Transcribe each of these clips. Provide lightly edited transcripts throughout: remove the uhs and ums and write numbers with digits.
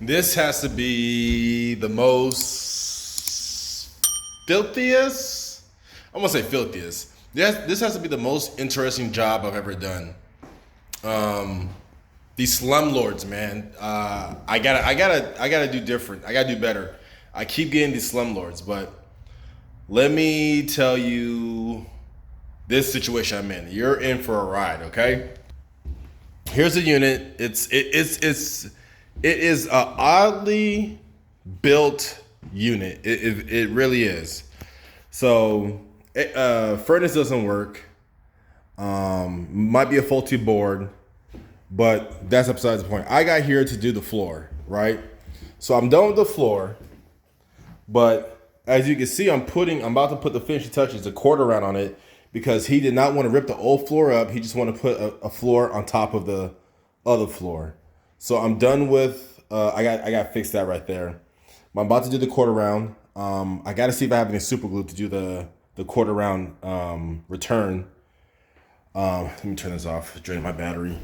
This has to be the most filthiest. I'm gonna say filthiest. This has to be the most interesting job I've ever done. These slumlords, man. I gotta do different. I gotta do better. I keep getting these slumlords, but let me tell you this situation I'm in. You're in for a ride, okay? Here's the unit. It is a oddly built unit. It really is. So furnace doesn't work. Might be a faulty board, but that's besides the point. I got here to do the floor, right? So I'm done with the floor, but as you can see, I'm about to put the finishing touches, a quarter round on it, because he did not want to rip the old floor up. He just wanted to put a floor on top of the other floor. So I'm done with. I got to fix that right there. I'm about to do the quarter round. I got to see if I have any super glue to do the quarter round return. Let me turn this off. Drain my battery.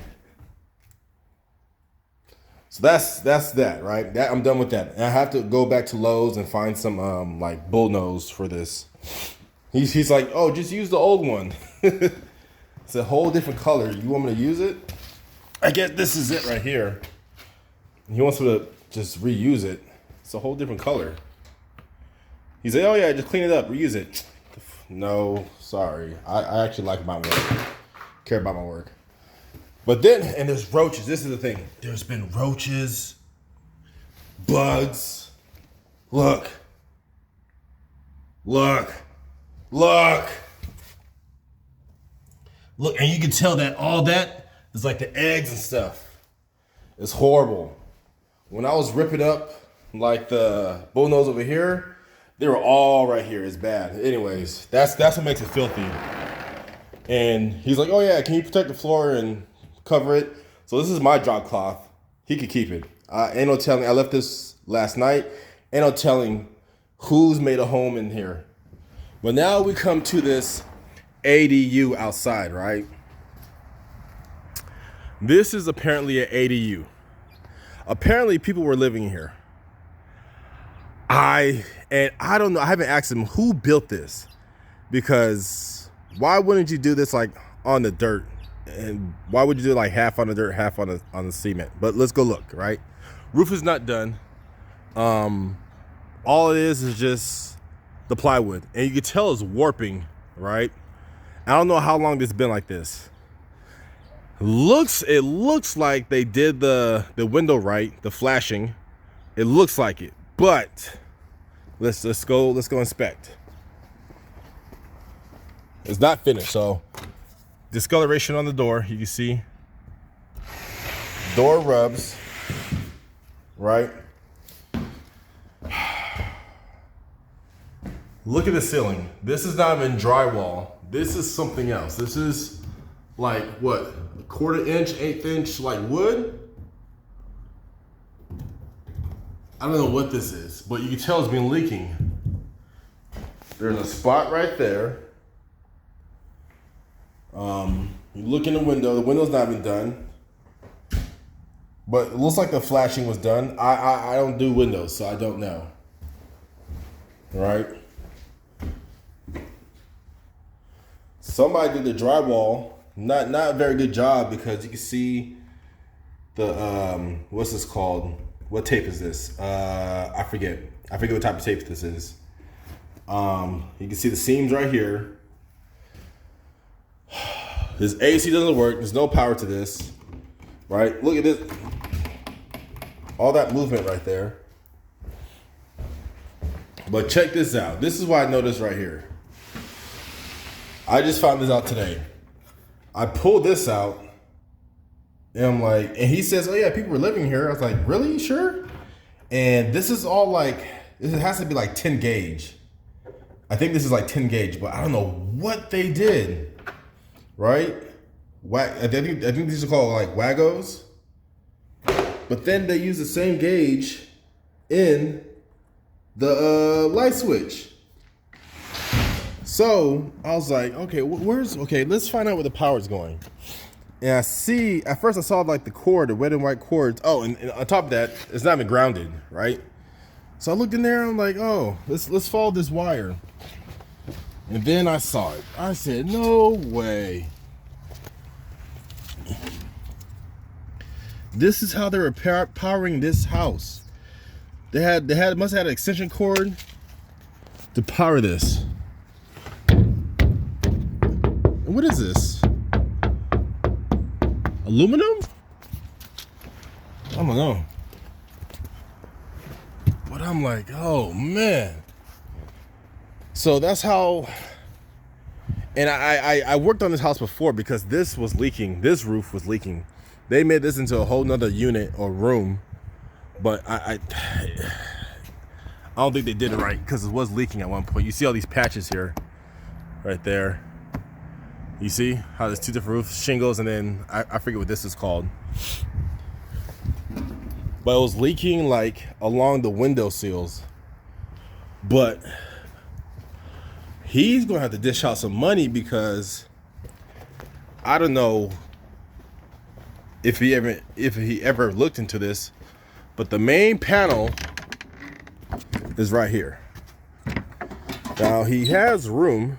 So that's that, right? That I'm done with that. And I have to go back to Lowe's and find some like bull nose for this. He's like, oh, just use the old one. It's a whole different color. You want me to use it? I guess this is it right here. He wants me to just reuse it. It's a whole different color. He's like, oh yeah, just clean it up, reuse it. No, sorry. I actually like my work. Care about my work. But then, and there's roaches. This is the thing. There's been roaches, bugs. Look. Look, and you can tell that all that is like the eggs and stuff. It's horrible. When I was ripping up like the bullnose over here, they were all right here. It's bad. Anyways, that's what makes it filthy. And he's like, oh yeah, can you protect the floor and cover it? So this is my drop cloth. He could keep it. Ain't no telling. I left this last night. Ain't no telling who's made a home in here. But now we come to this ADU outside, right? This is apparently an ADU. Apparently people were living here. I don't know. I haven't asked him who built this, because why wouldn't you do this like on the dirt? And why would you do like half on the dirt, half on the cement? But let's go look, right? Roof is not done. All it is just the plywood, and you can tell it's warping, right? I don't know how long this has been like this. It looks like they did the window right, the flashing. It looks like it, but let's go inspect. It's not finished, so discoloration on the door. You can see door rubs, right? Look at the ceiling. This is not even drywall. This is something else. This is like what? A 1/4 inch, 1/8 inch like wood? I don't know what this is, but you can tell it's been leaking. There's a spot right there. You look in the window's not even done. But it looks like the flashing was done. I don't do windows, so I don't know. Right? Somebody did the drywall. Not a very good job, because you can see the what's this called? What tape is this? I forget what type of tape this is. You can see the seams right here. This AC doesn't work. There's no power to this. Right? Look at this. All that movement right there. But check this out. This is what I noticed right here. I just found this out today. I pulled this out, and I'm like, and he says, oh yeah, people were living here. I was like, really? Sure? And this is all like, it has to be like 10 gauge. I think this is like 10 gauge, but I don't know what they did. Right? I think these are called like Wagos. But then they use the same gauge in the light switch. So I was like, okay, let's find out where the power's going. And I see, at first I saw like the cord, the red and white cords. Oh, and on top of that, it's not even grounded, right? So I looked in there, I'm like, oh, let's follow this wire. And then I saw it. I said, no way. This is how they were powering this house. They must have had an extension cord to power this. And what is this? Aluminum? I don't know. But I'm like, oh man. So that's how. And I worked on this house before because this was leaking. This roof was leaking. They made this into a whole nother unit or room, but I don't think they did it right because it was leaking at one point. You see all these patches here, right there. You see how there's two different roof shingles, and then I forget what this is called. But it was leaking like along the window sills. But he's gonna have to dish out some money because I don't know if he ever looked into this, but the main panel is right here. Now he has room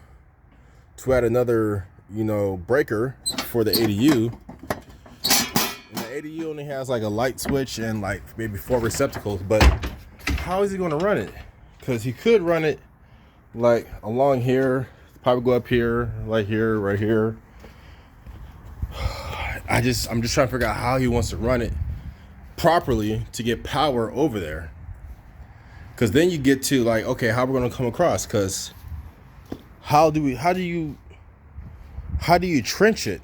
to add another, breaker for the ADU. And the ADU only has like a light switch and like maybe 4 receptacles, but how is he going to run it? Because he could run it like along here, probably go up here, like here, right here. I'm just trying to figure out how he wants to run it properly to get power over there. Because then you get to like, okay, how we're going to come across? Because how do you trench it?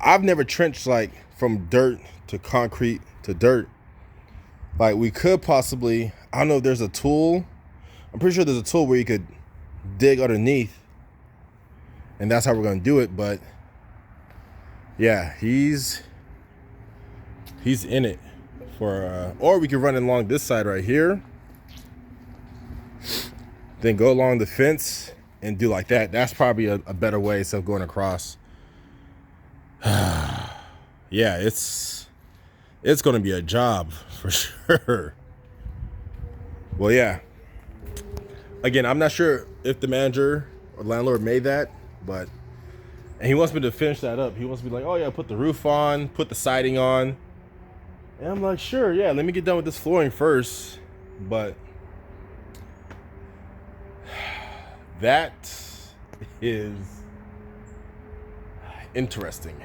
I've never trenched like from dirt to concrete to dirt. Like we could possibly, I don't know if there's a tool. I'm pretty sure there's a tool where you could dig underneath, and that's how we're going to do it. But yeah, he's in it for, or we could run it along this side right here, then go along the fence and do like that. That's probably a better way instead of going across. Yeah, it's going to be a job for sure. Well, yeah. Again, I'm not sure if the manager or landlord made that, but and he wants me to finish that up. He wants me to be like, oh yeah, put the roof on, put the siding on. And I'm like, sure, yeah, let me get done with this flooring first. But that is interesting.